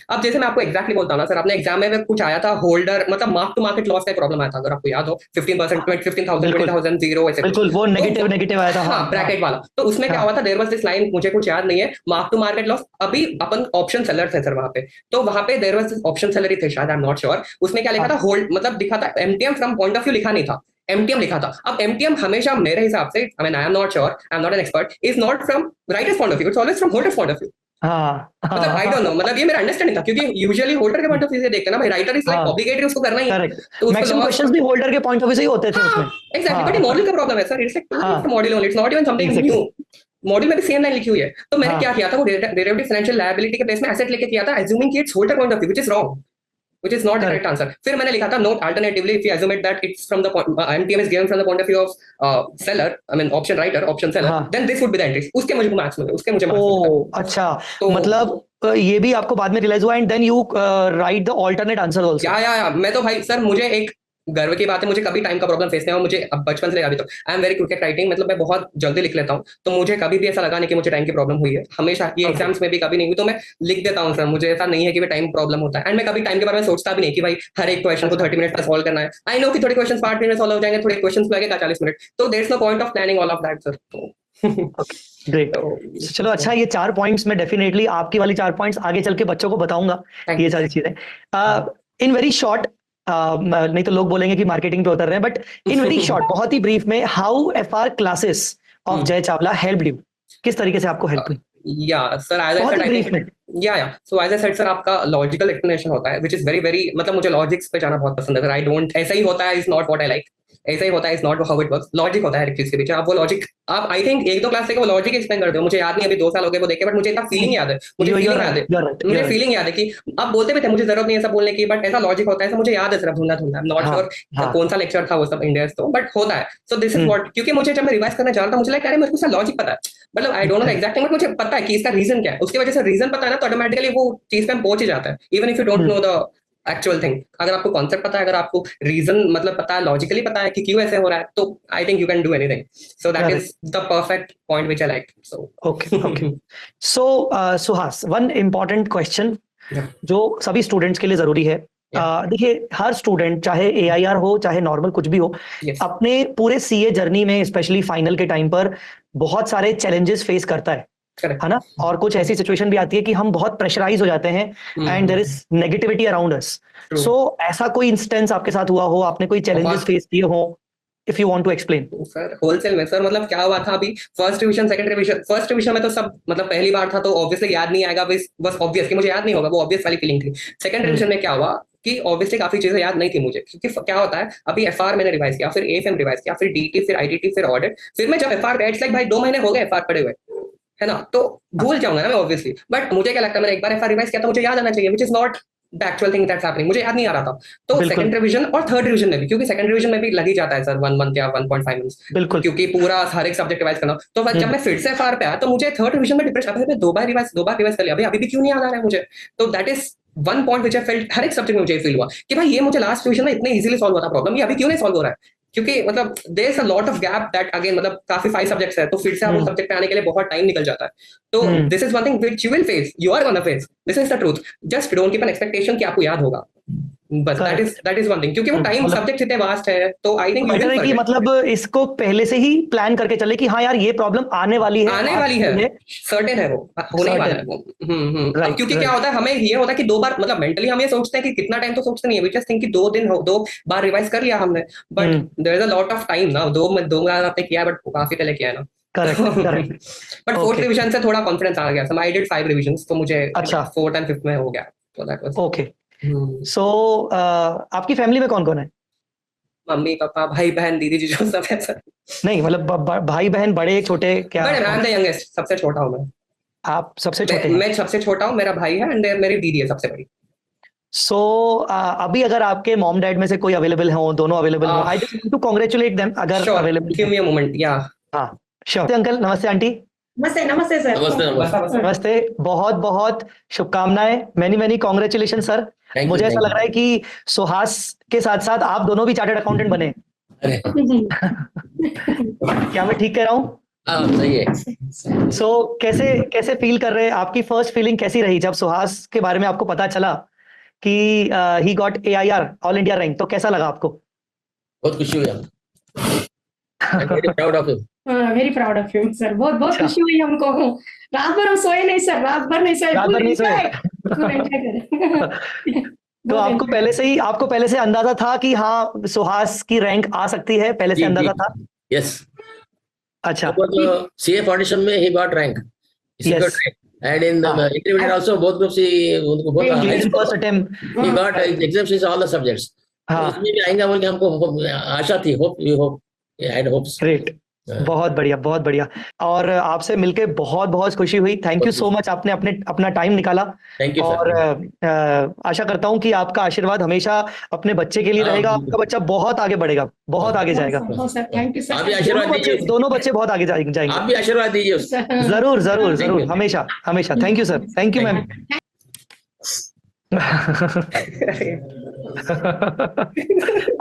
अब जैसे मैं आपको एग्जैक्टली बोलता हूँ ना सर, अपने एग्जाम में कुछ आया था होल्डर, मतलब मार्क टू मार्केट लॉस का प्रॉब्लम आया था, अगर आपको याद हो 15%, 15,000,
बिल्कुल
20,000, जीरो ऐसे कुछ।
बिल्कुल, वो
तो
नेगेटिव नेगेटिव आया था। हाँ
हाँ
हाँ
ब्रैकेट वाला, तो उसमें क्या
हाँ।
हुआ था, देयर वाज दिस लाइन, मुझे कुछ याद नहीं है, मार्क टू मार्केट लॉस। अभी अपन ऑप्शन सेलर थे सर वहां पे, तो वहां पे there was this option seller ही थे शायद, आई एम नॉट श्योर। उसमें क्या लिखा था,
हाँ,
होल्ड मतलब दिखा था MTM from point of view, लिखा नहीं था, एमटीएम लिखा था। अब एमटीएम हमेशा मेरे हिसाब से, I mean I am not sure, I am not an expert, is not from writers point of view, it's always from holders point of view.
हाँ
मतलब आई डोंट नो,
हाँ
मतलब ये मेरा अंडरस्टैंडिंग था, क्योंकि यूजुअली होल्डर के point of view से देखते हैं ना भाई, राइटर इज लाइक
हाँ,
ऑब्लिगेटरी, उसको करना ही है,
करेक्ट।
तो उसको
मैक्सिमम
लॉस।
क्वेश्चंस भी होल्डर के पॉइंट ऑफ व्यू से ही होते थे उसमें।
हाँ एग्जैक्टली, बट ये
हाँ
मॉडल का प्रॉब्लम है सर, इट्स लाइक टू
हाँ,
model only, it's not even something new.
Exactly.
Model में भी सेम लाइन लिखी हुई है। तो मैंने क्या
हाँ
किया था, वो डेरिवेटिव फाइनेंशियल लायबिलिटी के प्लेस में एसेट लेके किया था, अज्यूमिंग कि it's holder point of view, which is wrong, which is not the correct
correct.
answer. फिर मैंने लिखा था note alternatively if you assume it that it's from the MTM is given from the point of view of seller, I mean option writer, option seller,
हाँ।
then this would be the entries. उसके मुझे marks मिले, उसके मुझे marks मिले।
ओ अच्छा,
तो
मतलब ये भी आपको बाद में रियलाइज हुआ, and then you write the alternate answer also.
या मैं तो भाई सर, मुझे एक गर्व की बात है, मुझे कभी टाइम का प्रॉब्लम फेस नहीं हुआ, मुझे अब बचपन से अभी तो आई am very quick at writing, मतलब मैं बहुत जल्दी लिख लेता हूँ, तो मुझे कभी भी ऐसा लगा नहीं कि मुझे टाइम की प्रॉब्लम हुई है, हमेशा ये
ओके।
एग्जाम्स में भी कभी नहीं हुई, तो मैं लिख देता हूँ सर, मुझे ऐसा नहीं है कि टाइम प्रॉब्लम होता है, एंड मैं कभी टाइम के बारे में सोचता भी नहीं कि भाई हर एक क्वेश्चन को 30 मिनट में सॉल्व करना है। आई नो कि थोड़े क्वेश्चन 5 मिनट में सॉल्व हो जाएंगे, थोड़े क्वेश्चन लगेगा 40 मिनट, तो there is no point of planning all of that sir.
Okay great. चलो अच्छा, ये 4 पॉइंट्स में डेफिनेटली आपकी वाली 4 पॉइंट्स आगे चल के बच्चों को बताऊंगा, ये सारी चीजें इन वेरी शॉर्ट। नहीं तो लोग बोलेंगे कि मार्केटिंग पे उतर रहे हैं, बट इन वेरी शॉर्ट, बहुत ही ब्रीफ में, हाउ एफआर क्लासेस ऑफ जय चावला हेल्प्ड यू, किस तरीके से आपको हेल्प हुई?
या सर एज आई
बहुत
said,
he
I
brief
think
में।
या so as I said sir, आपका लॉजिकल एक्सप्लेनेशन होता है व्हिच इज वेरी वेरी, मतलब मुझे लॉजिक्स पे जाना बहुत पसंद है सर, आई डोंट, ऐसा ही होता है, is not what I like, ऐसा ही होता है, is not how it works, logic होता है हर एक चीज के पीछे। आप वो लॉजिक, आप आई थिंक 1-2 क्लास से वो लॉजिक एक्सप्लेन कर दो, मुझे याद नहीं, अभी 2 साल हो गए वो देखे, बट मुझे इतना फीलिंग याद है, मुझे फीलिंग याद है, मुझे फीलिंग याद है कि आप बोलते भी थे, मुझे जरूरत नहीं है ऐसा बोलने की, बट ऐसा लॉजिक होता है, ऐसा मुझे याद है सिर्फ धुंधला धुंधला, नॉट श्योर कौन सा लेक्चर था वो सब इंडियस, तो बट होता है। सो दिस इज व्हाट, क्योंकि मुझे जब मैं रिवाइज करना चाहता हूं, मुझे लगा अरे मेरे को इसका लॉजिक पता है, मतलब I don't know exact, but मुझे पता है कि इसका रीजन क्या है, उसकी वजह से रीजन पता है ना, तो ऑटोमेटिकली वो चीज पे हम पहुंच ही जाता है, even if you don't know the actual thing. अगर आपको कॉन्सेप्ट पता है, अगर आपको रीजन मतलब पता है, लॉजिकली पता है कि क्यों ऐसे हो रहा है, तो I think you can do anything. So that is the perfect point which I like. So
okay okay. So Suhas, one important question जो सभी स्टूडेंट्स के लिए जरूरी है। देखिए, हर स्टूडेंट, चाहे एआईआर हो चाहे नॉर्मल कुछ भी हो, अपने पूरे सीए जर्नी में, स्पेशली फाइनल के टाइम पर, बहुत सारे चैलेंजेस फेस करता है ना, और कुछ ऐसी सिचुएशन भी आती है कि हम बहुत प्रेशराइज हो जाते हैं and there is negativity around us. So ऐसा कोई इंस्टेंस आपके साथ हुआ हो, आपने कोई चैलेंजेस फेस किए हो, if you want to explain.
Sir wholesale में सर, मतलब क्या हुआ था, अभी first division second division, first division में तो सब मतलब पहली बार था, तो ऑब्वियसली याद नहीं आएगा, बस ऑब्वियस कि मुझे याद नहीं होगा, वो ऑब्वियस वाली फीलिंग थी। सेकंड डिवीजन में क्या हुआ कि ऑब्वियसली काफी चीजें याद नहीं थी मुझे, क्योंकि क्या होता है, अभी एफआर मैंने रिवाइज किया, फिर एएफएम रिवाइज किया, फिर डीटी, फिर आईटीटी, फिर ऑडिट, फिर मैं जब एफआर गया, इट्स लाइक भाई 2 महीने हो गए एफआर पढ़े हुए, है ना, तो भूल जाऊंगा ना मैं ऑब्वियसली, बट मुझे क्या लगता है, मैंने एक बार एफआर रिवाइज किया तो मुझे याद आना चाहिए, which is not the actual thing that's happening मुझे याद नहीं आ रहा था। तो
बिल्कुल
सेकंड रिवीजन और थर्ड रिवीजन में भी, क्योंकि सेकंड रिवीजन में भी लग ही जाता है सर 1 मंथ या 1.5 मंथ्स,
बिल्कुल
क्योंकि पूरा हर एक सब्जेक्ट रिवाइज करना। तो जब मैं फिर से फार पे आया तो मुझे थर्ड रिवीजन में डिप्रेशन, अभी मैं 2 बार रिवाइज कर लिया, अभी भी क्यों नहीं याद आ रहा है मुझे। तो that is one point which I felt, हर एक सब्जेक्ट में मुझे फील हुआ कि भाई ये मुझे लास्ट रिवीजन में इतने इजीली सॉल्व हुआ था प्रॉब्लम, ये अभी क्यों नहीं सॉल्व हो रहा है। क्योंकि मतलब there is a lot of gap that again, मतलब काफी 5 सब्जेक्ट्स है, तो फिर से आप उस सब्जेक्ट पे आने के लिए बहुत टाइम निकल जाता है। तो this is one thing which you will face, you are gonna face, this is the truth. Just don't keep an expectation कि आपको याद होगा, बस दैट इज वन थिंग, क्योंकि वो टाइम सब्जेक्ट इतने वास्ट है, तो I think you
better
will
है कि मतलब इसको पहले से ही प्लान करके चले कि हाँ यार ये प्रॉब्लम आने वाली है,
आने वाली है, सर्टेन है, वो होने ही वाला है वो। अब क्योंकि क्या होता है, हमें ये होता है कि 2 बार, मतलब मेंटली हम ये सोचते हैं कि कितना टाइम, तो सोचते नहीं है, वी जस्ट थिंक कि 2 दिन हो, 2 बार रिवाइज कर लिया हमने, but there is a lot of time ना। 2 बार आपने किया, बट काफी पहले किया है ना।
करेक्ट
बट फोर्थ रिवीजन से थोड़ा कॉन्फिडेंस आ गया, सो आई डिड 5 रिवीजंस, तो मुझे
अच्छा
4th एंड 5th में हो गया, तो दैट वाज
ओके। सो आपकी फैमिली में कौन कौन है?
मम्मी पापा भाई बहन दीदी जीजू सब है सर।
नहीं मतलब भाई बहन बड़े छोटे क्या?
But I am the youngest, सबसे छोटा हूँ मैं।
आप सबसे छोटे हैं?
मैं सबसे छोटा हूँ, मेरा भाई है एंड मेरी दीदी है सबसे बड़ी।
सो अभी अगर आपके मॉम डैड में से कोई अवेलेबल हो, दोनों अवेलेबल हो, I just want to congratulate them अगर
sure,
available
give me a moment, yeah
हाँ श्योर। अंकल नमस्ते, आंटी
नमस्ते। नमस्ते सर।
नमस्ते।
नमस्ते, बहुत बहुत शुभकामनाएं, मैनी मैनी कांग्रेचुलेशन सर। मुझे ऐसा लग रहा है कि सुहास के साथ साथ आप दोनों भी चार्टर्ड अकाउंटेंट बने। क्या मैं ठीक कह रहा हूँ?
सही है।
सो कैसे कैसे फील कर रहे हैं? आपकी फर्स्ट फीलिंग कैसी रही जब सुहास के बारे में आपको पता चला कि he got AIR all India rank, तो कैसा लगा आपको?
बहुत खुशी हुई हम। Very proud of you.
Very proud of you sir. बहुत बहुत खुशी हुई हमको। रात भर हम सोए नहीं सर, रात भर नहीं सोए,
रात भर नहीं सोए।
फुल एंजॉय करें।
तो आपको पहले से अंदाजा था कि हाँ सुहास की रैंक आ सकती है, पहले से अंदाजा था?
यस।
अच्छा।
तो सीए फाउंडेशन में he got rank.
Yes.
And in the intermediate also both groups उनको बहुत high score.
First attempt.
He got exemptions in all the subjects.
हाँ
उसमें भी आएंगे बोल के हमको आशा थी, hope I had hopes.
Great, बहुत बढ़िया बहुत बढ़िया। और आपसे मिलके बहुत बहुत खुशी हुई। थैंक यू सो मच, आपने अपना टाइम निकाला।
थैंक यू
और आशा करता हूँ कि आपका आशीर्वाद हमेशा अपने बच्चे के लिए रहेगा। आपका बच्चा बहुत आगे बढ़ेगा, बहुत आगे जाएगा।
थैंक यू
आप भी
सर।
आशीर्वाद दीजिए,
दोनों बच्चे बहुत आगे जाएंगे।
आप भी आशीर्वाद दीजिए उसको।
जरूर जरूर जरूर, हमेशा हमेशा। Thank you sir, thank you ma'am.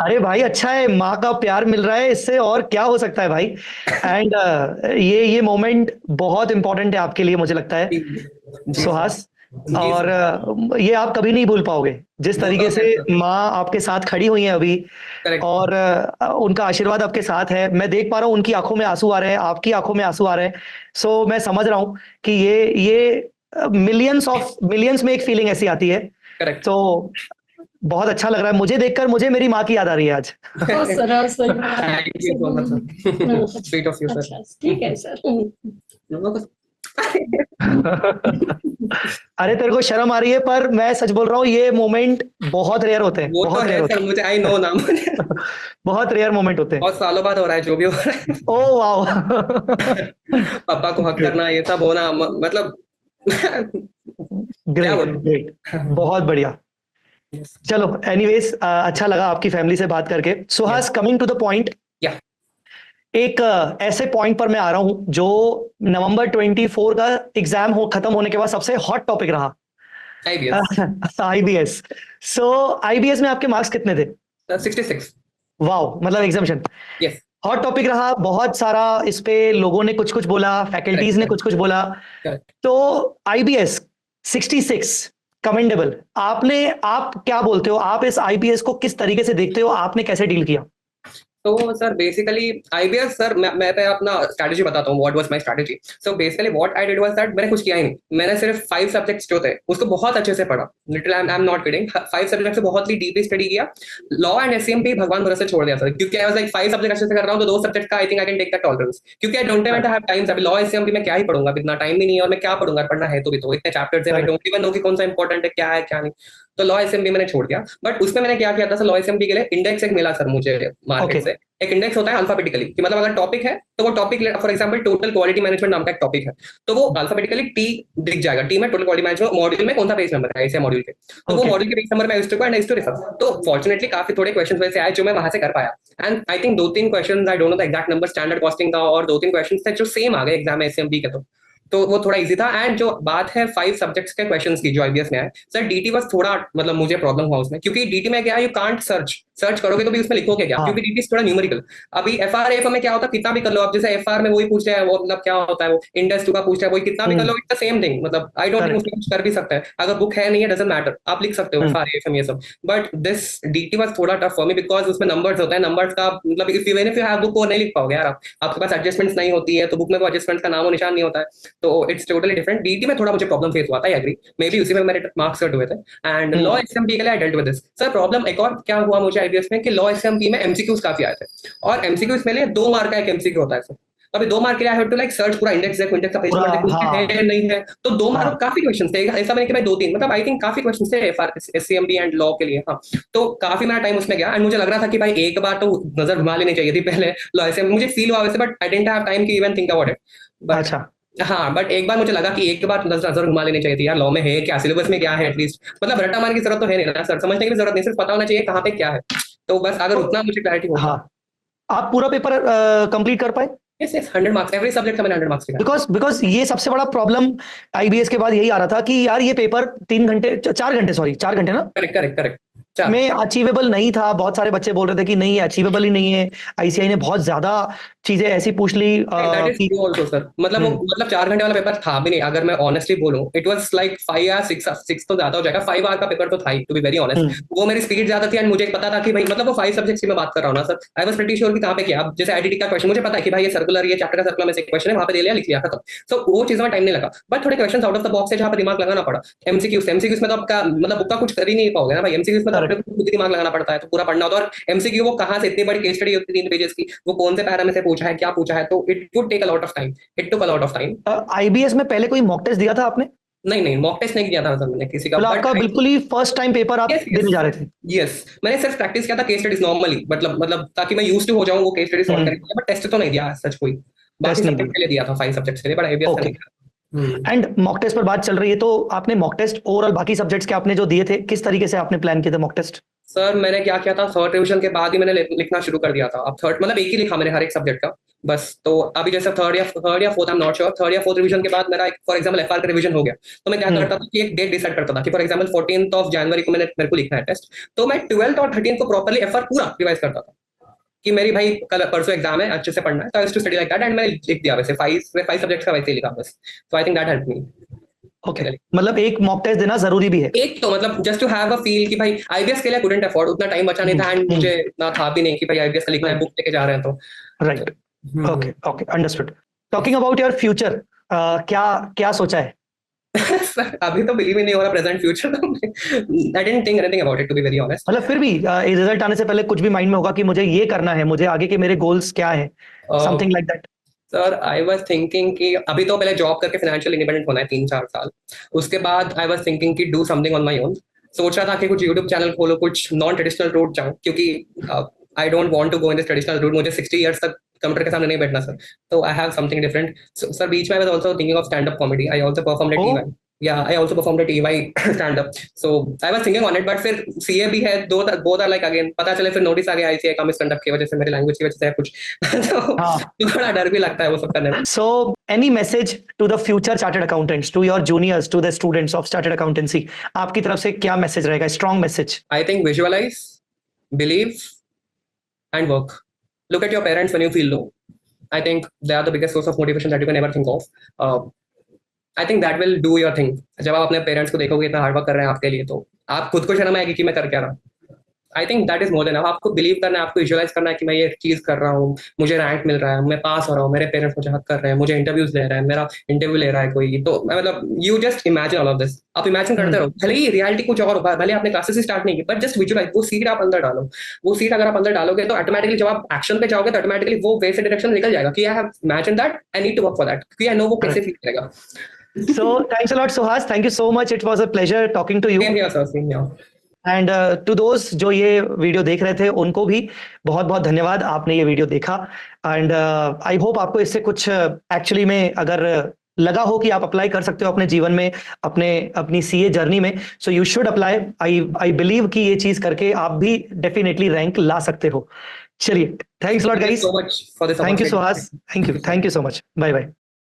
अरे भाई अच्छा है, माँ का प्यार मिल रहा है, इससे और क्या हो सकता है भाई। एंड ये मोमेंट बहुत इंपॉर्टेंट है आपके लिए, मुझे लगता है सुहास। और ये आप कभी नहीं भूल पाओगे, जिस तरीके से माँ आपके साथ खड़ी हुई है अभी, और उनका आशीर्वाद आपके साथ है। मैं देख पा रहा हूँ उनकी आंखों में आंसू आ रहे हैं, आपकी आंखों में आंसू आ रहे हैं। सो मैं समझ रहा हूँ कि ये मिलियंस में एक फीलिंग ऐसी आती है। तो बहुत अच्छा लग रहा है मुझे देखकर, मुझे मेरी माँ की याद आ रही है आज।
Sweet of you sir.
ठीक है सर।
अरे तेरे को शर्म आ रही है, पर मैं सच बोल रहा हूँ, ये मोमेंट बहुत रेयर होते हैं,
वो
बहुत
तो
रेयर
है
होते
सर, मुझे आई नो ना, मुझे
हैं। बहुत रेयर मोमेंट होते हैं।
बहुत सालों बाद हो रहा है जो भी हो रहा है।
Oh wow.
पापा को हक करना, ये सब होना, मतलब
ग्रेट ग्रेट, बहुत बढ़िया। चलो एनीवेज, अच्छा लगा आपकी फैमिली से बात करके। Suhas, coming to the point, एक ऐसे पॉइंट पर मैं आ रहा हूं जो नवंबर 24 का एग्जाम खत्म होने के बाद सबसे हॉट टॉपिक रहा, IBS। सो IBS में आपके मार्क्स कितने थे?
66।
वाओ, मतलब एग्जामिशन हॉट टॉपिक रहा, बहुत सारा इस पे लोगों ने कुछ कुछ बोला, फैकल्टीज ने कुछ कुछ बोला। तो IBS 66 कमेंडेबल। आप क्या बोलते हो, आप इस IBS को किस तरीके से देखते हो, आपने कैसे डील किया?
तो सर बेसिकली IBS सर, मैं अपना स्ट्रैटेजी बताता हूँ, what was my strategy. So basically what I did was that, मैंने कुछ किया ही नहीं, मैंने सिर्फ 5 सब्जेक्ट्स जो थे उसको बहुत अच्छे से पढ़ा, literally I am not kidding. 5 subject से बहुत ही डीपली स्टडी किया। लॉ एंड SCM पे भगवान भरोसे छोड़ दिया सर, क्योंकि आई वाज लाइक 5 सब्जेक्ट अच्छे से कर रहा हूँ, तो 2 सब्जेक्ट का I think I can take that tolerance, क्योंकि आई डोंट हैव टाइम। अभी लॉ SCM भी मैं क्या ही पढ़ूंगा, इतना टाइम भी नहीं है, और मैं क्या पढ़ूंगा, पढ़ना है तो भी तो इतने चैप्टर्स है, आई डोंट इवन नो कि कौन सा इंपॉर्टेंट है, क्या है क्या नहीं। तो लॉ SMB मैंने छोड़ दिया, बट उसमें मैंने क्या किया था सर, लॉ SMB के लिए इंडेक्स एक मिला सर मुझे मार्केट से, है, एक इंडेक्स होता है अल्फाबेटिकली, कि मतलब अगर टॉपिक है तो वो topic, for example total quality management नाम का एक टॉपिक है, तो वो अल्फाबेटिकली टी दिख जाएगा, टी में टोटल क्वालिटी मैनेजमेंट मॉड्यूल में कौन सा पेज नंबर है ऐसे मॉड्यूल के, तो वो
Okay.
मॉड्यूल के पेज नंबर में used to and used to refer. तो फॉर्चुनेटली काफी थोड़े क्वेश्चंस वैसे आए जो मैं वहां से कर पाया, and I think 2-3 questions, I don't know the exact number, standard costing का, और 2-3 क्वेश्चंस थे जो सेम आ गए एग्जाम में एसएमपी के, तो वो थोड़ा इजी था। एंड जो बात है 5 सब्जेक्ट्स के क्वेश्चंस की जो आईबीएस में आए, सर डीटी बस थोड़ा मतलब मुझे प्रॉब्लम हुआ उसमें, क्योंकि डीटी में क्या है, यू कांट सर्च करोगे तो भी उसमें लिखोगे क्या,
हाँ।
क्योंकि डीटी थोड़ा न्यूमेरिकल। अभी एफआर एफ में क्या होता है, कितना भी कर लो आप, जैसे एफआर में वही पूछ रहे हैं, वो मतलब क्या होता है, वो इंडेक्स 2 का पूछ रहा है, वही कितना भी कर लो, इट्स द सेम थिंग, मतलब आई डोंट थिंक
Correct.
उसमें कुछ कर भी सकता है, अगर बुक है नहीं है डजंट मैटर, आप लिख सकते हो एफआर एफ ये सब। बट दिस डीटी वाज थोड़ा टफ फॉर मी, बिकॉज उसमें नंबर्स होता है, नंबर्स का मतलब इफ यू हैव बुक वो नहीं लिख पाओगे यार, आपके पास एडजस्टमेंट्स नहीं होती है, तो बुक में वो एडजस्टमेंट्स का नामो निशान नहीं होता है, तो इट्स टोटली डिफरेंट। डीटी में थोड़ा मुझे प्रॉब्लम फेस हुआ था, आई एग्री, मे बी उसी में मेरे मार्क्स कट हुए थे। एंड लॉ एसएमपी के लिए I dealt with this. Sir problem एक और क्या हुआ मुझे आईबीएस में, कि लॉ एसएमपी में एमसीक्यूज काफी आए थे, और एमसीक्यूज में लिए 2 मार्क का एक एमसीक्यू होता है सर, अभी 2 मार्क के लिए I have to like search पूरा इंडेक्स देखो, इंडेक्स का पेज नंबर देखो
हाँ।
है या नहीं है, तो 2 मार्क
हाँ।
काफी क्वेश्चंस थे, ऐसा नहीं कि भाई 2-3, मतलब आई थिंक काफी क्वेश्चंस थे एफआर एससीएमबी एंड लॉ के लिए। हाँ, तो काफी मेरा टाइम उसमें गया, एंड मुझे लग रहा था कि भाई एक बार तो नजर घुमा लेनी चाहिए थी पहले लॉ से, मुझे फील हुआ वैसे, but I didn't have time की even think about it. But
अच्छा।
हाँ, बट एक बार मुझे लगा कि एक बार नजर घुमा लेनी चाहिए थी यार, लॉ में है क्या, सिलेबस में क्या है, एटलीस्ट मतलब रट्टा मारने की जरूरत तो है नहीं ना सर, समझने की भी जरूरत नहीं, सिर्फ पता होना चाहिए कहाँ पे क्या है, तो बस अगर उतना मुझे क्लैरिटी होता।
हाँ, आप पूरा पेपर कंप्लीट कर पाए?
Yes yes, 100 marks every subject का मैंने 100 मार्क्स लिखा।
बिकॉज ये सबसे बड़ा प्रॉब्लम आईबीएस के बाद यही आ रहा था कि यार ये पेपर 4 घंटे ना
करेक्ट करेक्ट करेक्ट,
में अचीवेबल नहीं था। बहुत सारे बच्चे बोल रहे थे कि नहीं अचीवेबल ही नहीं है, आईसीआई ने बहुत ज्यादा चीजें ऐसी पूछ ली
that is true also sir, मतलब वो मतलब 4 घंटे वाला पेपर था भी नहीं, अगर मैं ऑनेस्टली बोलूं इट वाज लाइक 5 या 6 तो ज्यादा हो जाएगा, 5 आवर का पेपर तो था ही, टू बी वेरी ऑनेस्ट। वो मेरी स्पीड ज्यादा थी, एंड मुझे पता था कि भाई मतलब वो 5 सब्जेक्ट्स की मैं बात कर रहा हूं ना sir, I was pretty sure कि कहां पे क्या, अब जैसे आईडीटी का क्वेश्चन मुझे पता है कि भाई ये सर्कुलर, ये चैप्टर का सर्कुलर में से क्वेश्चन है, वहां पे दे लिया, लिख लिया, खत्म। सो वो चीज में टाइम नहीं लगा, बट थोड़े questions out of the box है जहां पे दिमाग लगाना पड़ा। एमसीक्यूज में तो आपका मतलब बुक का कुछ कर ही नहीं पाओगे ना भाई, एमसीक्यूज में तो आपको खुद ही दिमाग लगाना पड़ता है, तो पूरा पढ़ना होता है, और एमसीक्यू वो कहां से इतनी बड़ी केस स्टडी होती है 3 पेजेस की, वो कौन से पैरा में से पूछा है, क्या पूछा है, तो it would take a lot of time, it took a lot of time.
IBS में पहले कोई मॉक टेस्ट दिया था आपने?
नहीं, मॉक टेस्ट नहीं किया था सर मैंने किसी का,
मतलब आपका बिल्कुल ही फर्स्ट टाइम पेपर आप देने जा रहे थे?
यस, मैंने सिर्फ प्रैक्टिस किया था केस स्टडीज नॉर्मली, मतलब ताकि मैं यूज्ड टू हो जाऊं वो केस स्टडी सॉल्व करने के लिए, बट टेस्ट तो नहीं दिया सच कोई, बाकी सब्जेक्ट के लिए दिया था 5 सब्जेक्ट्स के लिए, बट आईबीएस का नहीं था।
एंड मॉक टेस्ट पर बात चल रही है, तो आपने मॉक टेस्ट ओवरऑल बाकी सब्जेक्ट्स के आपने जो दिए थे, किस तरीके से आपने प्लान किए थे मॉक टेस्ट?
सर मैंने क्या किया था, 3rd रिवीजन के बाद ही मैंने लिखना शुरू कर दिया था। अब 3rd मतलब एक ही लिखा मैंने हर एक सब्जेक्ट का बस, तो अभी जैसे 3rd या 4th I am not sure, 3rd या 4th रिवीजन के बाद मेरा फॉर एग्जांपल एफआर का रिवीजन हो गया, तो मैं क्या करता था कि एक डेट डिसाइड करता था कि for example 14th of January को मेरे को लिखना है टेस्ट, तो मैं 12th और 13th को प्रॉपर्ली एफआर पूरा रिवाइज करता था कि मेरी भाई कल परसों एग्जाम है, अच्छे से पढ़ना है, तो I used to study like that, and मैंने लिख दिया वैसे 5 सब्जेक्ट्स का वैसे ही लिखा बस, तो I think that help me.
Okay, मतलब एक मॉक टेस्ट देना जरूरी भी है
एक, तो मतलब just to have a feel कि भाई आईबीएस के लिए कुडंट अफोर्ड, उतना टाइम बचा नहीं था, एंड मुझे इतना था भी नहीं कि भाई आईबीएस का लिखना है, बुक लेके जा रहे हैं तो
right. Okay, understood. Talking about your future, क्या सोचा है?
सर अभी तो बिलीव ही नहीं हो रहा present future, I didn't think anything about it to be very honest.
मतलब फिर भी रिजल्ट आने से पहले कुछ भी माइंड में होगा कि मुझे ये करना है, मुझे आगे के मेरे गोल्स क्या है, something like that?
Sir I was thinking कि अभी तो पहले जॉब करके फाइनेंशियल इंडिपेंडेंट होना है 3-4 साल, उसके बाद आई वाज थिंकिंग कि do something on my own. सोच रहा था कि कुछ यूट्यूब चैनल खोलो, कुछ नॉन ट्रेडिशनल रूट जाऊं, क्योंकि I don't want to go in this traditional route, मुझे 60 इयर्स तक कंप्यूटर के सामने नहीं बैठना सर, तो I have something different. Sir बीच में I was also thinking of stand up comedy, I also performed at EY, I also performed at EY stand up, so I was thinking on it, but फिर CA भी है, both are like again, पता चले फिर notice आ गया ICAI का misconduct की वजह से, मेरी लैंग्वेज की वजह से है कुछ तो थोड़ा डर भी लगता है वो सब करने में।
So any message to the future chartered accountants, to your juniors, to the students of chartered accountancy, आपकी तरफ से क्या मैसेज रहेगा, strong message?
I think visualize, believe and work. Look at your parents when you feel low. I think they are the biggest source of motivation that you can ever think of. I think that will do your thing. जब आप अपने parents को देखोगे इतना hard work कर रहे हैं आपके लिए, तो आप खुद को शर्म आएगी कि मैं कर क्या रहा हूँ। I think that is more than, आपको बिलीव करना है, आपको विजुअलाइज करना है कि मैं ये चीज कर रहा हूँ, मुझे रैंक मिल रहा है, मैं पास हो रहा हूँ, मेरे पेरेंट्स मुझे हक कर रहे हैं, मुझे इंटरव्यूज ले रहे हैं, मेरा इंटरव्यू ले रहा है कोई, तो मतलब you just imagine all of this, आप इमेजिन करते रहो, भले ही रियलिटी कुछ और होगा, भले आपने क्लासेस ही स्टार्ट नहीं की, बट जस्ट विजुअलाइज, वो सीट आप अंदर डालो, वो सीट अगर आप अंदर डालोगे तो ऑटोमेटिकली जब आप एक्शन पे जाओगे तो ऑटोमेटिकली वो वैसे डायरेक्शन निकल जाएगा कि I have imagine that, I need to work for that, क्योंकि आई नो वो कैसे फील करेगा।
So thanks a lot, Suhas. Thank you so much. It was a pleasure talking to you.
Same here, sir. Same here.
And to those जो ये video देख रहे थे उनको भी बहुत बहुत धन्यवाद, आपने ये वीडियो देखा। एंड आई होप आपको इससे कुछ एक्चुअली में अगर लगा हो कि आप अप्लाई कर सकते हो अपने जीवन में, अपनी सीए जर्नी में, so you should apply. I believe कि ये चीज करके आप भी डेफिनेटली रैंक ला सकते हो। चलिए, thanks lot guys,
so much for this
thank you
opportunity.
Suhas, thank you so much, bye bye.